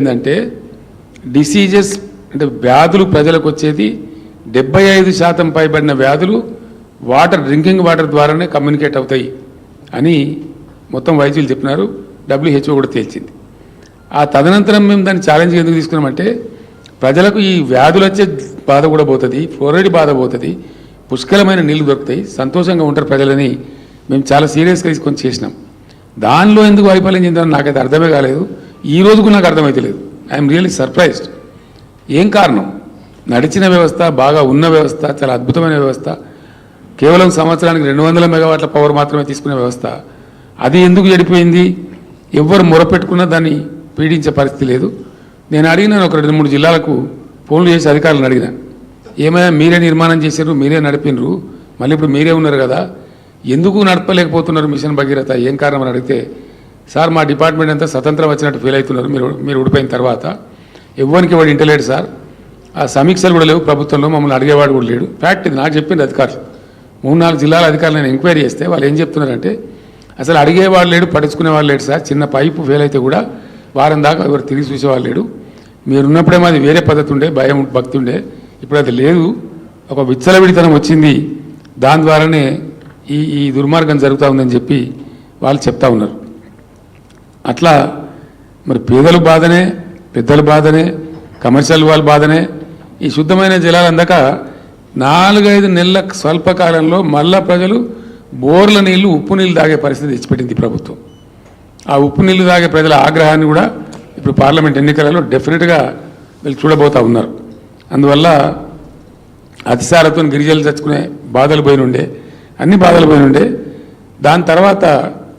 ఏంటంటే డిసీజెస్ అంటే వ్యాధులు ప్రజలకు వచ్చేది 75% పైబడిన వ్యాధులు డ్రింకింగ్ వాటర్ ద్వారానే కమ్యూనికేట్ అవుతాయి అని మొత్తం వైద్యులు చెప్పినారు. WHO కూడా తేల్చింది. ఆ తదనంతరం మేము దాన్ని ఛాలెంజ్ ఎందుకు తీసుకున్నామంటే ప్రజలకు ఈ వ్యాధులు వచ్చే బాధ కూడా పోతుంది, ఫ్లోరైడ్ బాధ పోతుంది, పుష్కలమైన నీళ్లు దొరుకుతాయి, సంతోషంగా ఉంటారు ప్రజలని మేము చాలా సీరియస్గా తీసుకొని చేసినాం. దానిలో ఎందుకు వైఫల్యం చెందారో నాకైతే అర్థమే కాలేదు. ఈ రోజుకు నాకు అర్థమైతే లేదు. I'm really surprised. ఏం కారణం? నడిచిన వ్యవస్థ, బాగా ఉన్న వ్యవస్థ, చాలా అద్భుతమైన వ్యవస్థ, కేవలం సంవత్సరానికి 200 మెగావాట్ల పవర్ మాత్రమే తీసుకునే వ్యవస్థ, అది ఎందుకు చెడిపోయింది? ఎవ్వరు మొరపెట్టుకున్నా దాన్ని పీడించే పరిస్థితి లేదు. నేను అడిగినాను, ఒక 2-3 జిల్లాలకు ఫోన్లు చేసి అధికారులను అడిగిన, ఏమైనా మీరే నిర్మాణం చేశారు, మీరే నడిపినరు, మళ్ళీ ఇప్పుడు మీరే ఉన్నారు కదా, ఎందుకు నడపలేకపోతున్నారు మిషన్ భగీరథ, ఏం కారణం అని అడిగితే, సార్ మా డిపార్ట్మెంట్ అంతా స్వతంత్రం వచ్చినట్టు ఫీల్ అవుతున్నారు మీరు ఊడిపోయిన తర్వాత, ఎవరికి వాడు ఇంటలేడు సార్, ఆ సమీక్షలు కూడా లేవు ప్రభుత్వంలో, మమ్మల్ని అడిగేవాడు కూడా లేడు. ఫ్యాక్ట్ ఇది నాకు చెప్పింది అధికారులు. 3-4 జిల్లాల అధికారులు నేను ఎంక్వైరీ చేస్తే వాళ్ళు ఏం చెప్తున్నారంటే, అసలు అడిగేవాడు లేడు, పట్టించుకునేవాళ్ళు లేడు సార్, చిన్న పైపు ఫెయిల్ అయితే కూడా వారం దాకా ఎవరు తిరిగి చూసేవాళ్ళు లేడు, మీరున్నప్పుడేమో అది వేరే పద్ధతి ఉండే, భయం భక్తి ఉండే, ఇప్పుడు అది లేదు, ఒక విచ్చలవిడితనం వచ్చింది, దాని ద్వారానే ఈ దుర్మార్గం జరుగుతూ ఉందని చెప్పి వాళ్ళు చెప్తా ఉన్నారు. అట్లా మరి పేదల బాధనే, పెద్దల బాధనే, కమర్షియల్ వాళ్ళ బాధనే, ఈ శుద్ధమైన జలాలు అందక 4-5 నెలల స్వల్పకాలంలో మళ్ళా ప్రజలు బోర్ల నీళ్లు, ఉప్పు నీళ్ళు తాగే పరిస్థితి తెచ్చిపెట్టింది ప్రభుత్వం. ఆ ఉప్పు నీళ్లు తాగే ప్రజల ఆగ్రహాన్ని కూడా ఇప్పుడు పార్లమెంట్ ఎన్నికలలో డెఫినెట్గా వీళ్ళు చూడబోతూ ఉన్నారు. అందువల్ల అతిసారతో గిరిజలు తెచ్చుకునే బాధలు పోయినుండే, అన్ని బాధలు పోయినుండే. దాని తర్వాత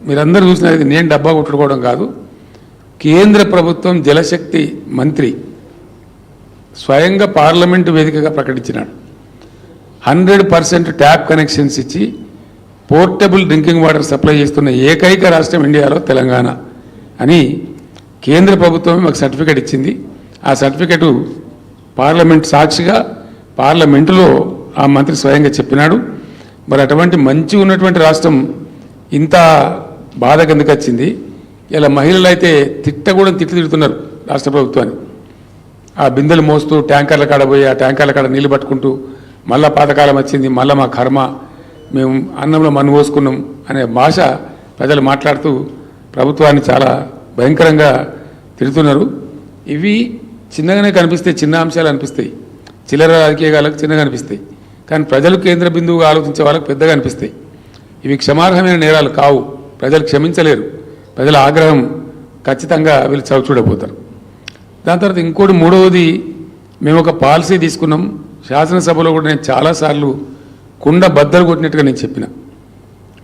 మీరందరూ చూసినది నేను డబ్బా కొట్టుకోవడం కాదు, కేంద్ర ప్రభుత్వం జలశక్తి మంత్రి స్వయంగా పార్లమెంటు వేదికగా ప్రకటించినాడు. 100% ట్యాప్ కనెక్షన్స్ ఇచ్చి పోర్టబుల్ డ్రింకింగ్ వాటర్ సప్లై చేస్తున్న ఏకైక రాష్ట్రం ఇండియాలో తెలంగాణ అని కేంద్ర ప్రభుత్వం మాకు సర్టిఫికేట్ ఇచ్చింది. ఆ సర్టిఫికేటు పార్లమెంట్ సాక్షిగా పార్లమెంటులో ఆ మంత్రి స్వయంగా చెప్పినాడు. మరి అటువంటి మంచి ఉన్నటువంటి రాష్ట్రం ఇంత బాధకు ఎందుకు వచ్చింది? ఇలా మహిళలు అయితే తిడుతున్నారు రాష్ట్ర ప్రభుత్వాన్ని. ఆ బిందెలు మోస్తూ ట్యాంకర్ల కాడ పోయి ఆ ట్యాంకర్ల కాడ నీళ్లు పట్టుకుంటూ మళ్ళా పాతకాలం వచ్చింది, మళ్ళా మా కర్మ, మేము అన్నంలో మన్ను పోసుకున్నాం అనే భాష ప్రజలు మాట్లాడుతూ ప్రభుత్వాన్ని చాలా భయంకరంగా తిడుతున్నారు. ఇవి చిన్నగానే కనిపిస్తాయి, చిన్న అంశాలు అనిపిస్తాయి, చిల్లర రాజకీయాలకు చిన్నగా అనిపిస్తాయి, కానీ ప్రజలు కేంద్ర బిందువుగా ఆలోచించే వాళ్ళకు పెద్దగా అనిపిస్తాయి. ఇవి క్షమార్హమైన నేరాలు కావు, ప్రజలు క్షమించలేరు, ప్రజల ఆగ్రహం ఖచ్చితంగా వీళ్ళు చవిచూడబోతారు. దాని తర్వాత ఇంకోటి మూడవది, మేము ఒక పాలసీ తీసుకున్నాం. శాసనసభలో కూడా నేను చాలాసార్లు కుండ బద్దలు కొట్టినట్టుగా నేను చెప్పిన,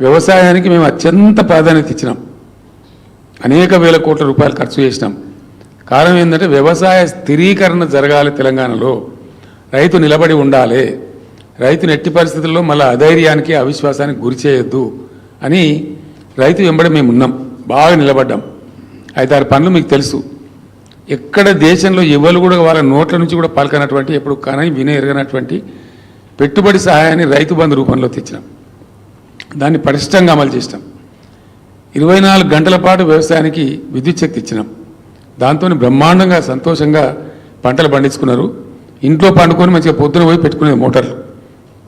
వ్యవసాయానికి మేము అత్యంత ప్రాధాన్యత ఇచ్చినాం, అనేక వేల కోట్ల రూపాయలు ఖర్చు చేసినాం. కారణం ఏంటంటే వ్యవసాయ స్థిరీకరణ జరగాలి, తెలంగాణలో రైతు నిలబడి ఉండాలి, రైతుని ఎట్టి పరిస్థితుల్లో మళ్ళీ అధైర్యానికి అవిశ్వాసానికి గురి చేయొద్దు అని రైతు వెంబడి మేము ఉన్నాం, బాగా నిలబడ్డాం. 5-6 పనులు మీకు తెలుసు. ఎక్కడ దేశంలో ఎవరు కూడా వాళ్ళ నోట్ల నుంచి కూడా పలకనటువంటి, ఎప్పుడు కానీ ఎరగనటువంటి పెట్టుబడి సహాయాన్ని రైతు బంధు రూపంలో తెచ్చినాం. దాన్ని పటిష్టంగా అమలు చేసినాం. 24 గంటల పాటు వ్యవసాయానికి విద్యుత్ శక్తి ఇచ్చినాం. దాంతో బ్రహ్మాండంగా సంతోషంగా పంటలు పండించుకున్నారు. ఇంట్లో పండుకొని మంచిగా పొద్దున పోయి పెట్టుకునేది, మోటార్లు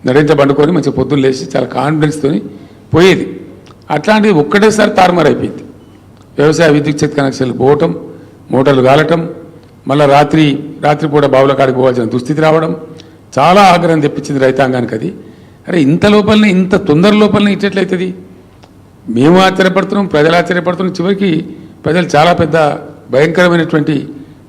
నడించ పండుకొని మంచిగా పొద్దున్న లేచి చాలా కాన్ఫిడెన్స్తో పోయేది. అట్లాంటిది ఒక్కటేసారి తారుమారు అయిపోయింది. వ్యవసాయ విద్యుత్ శక్తి కనెక్షన్లు పోవటం, మోటార్లు కాలటం, మళ్ళీ రాత్రిపూట బావుల కాడికి పోవాల్సిన దుస్థితి రావడం చాలా ఆగ్రహం తెప్పించింది రైతాంగానికి. అది అరే ఇంత లోపలనే, ఇంత తొందర లోపలనే ఇట్లయితుంది? మేము ఆశ్చర్యపడుతున్నాం, ప్రజలు ఆశ్చర్యపడుతున్నాం. చివరికి ప్రజలు చాలా పెద్ద భయంకరమైనటువంటి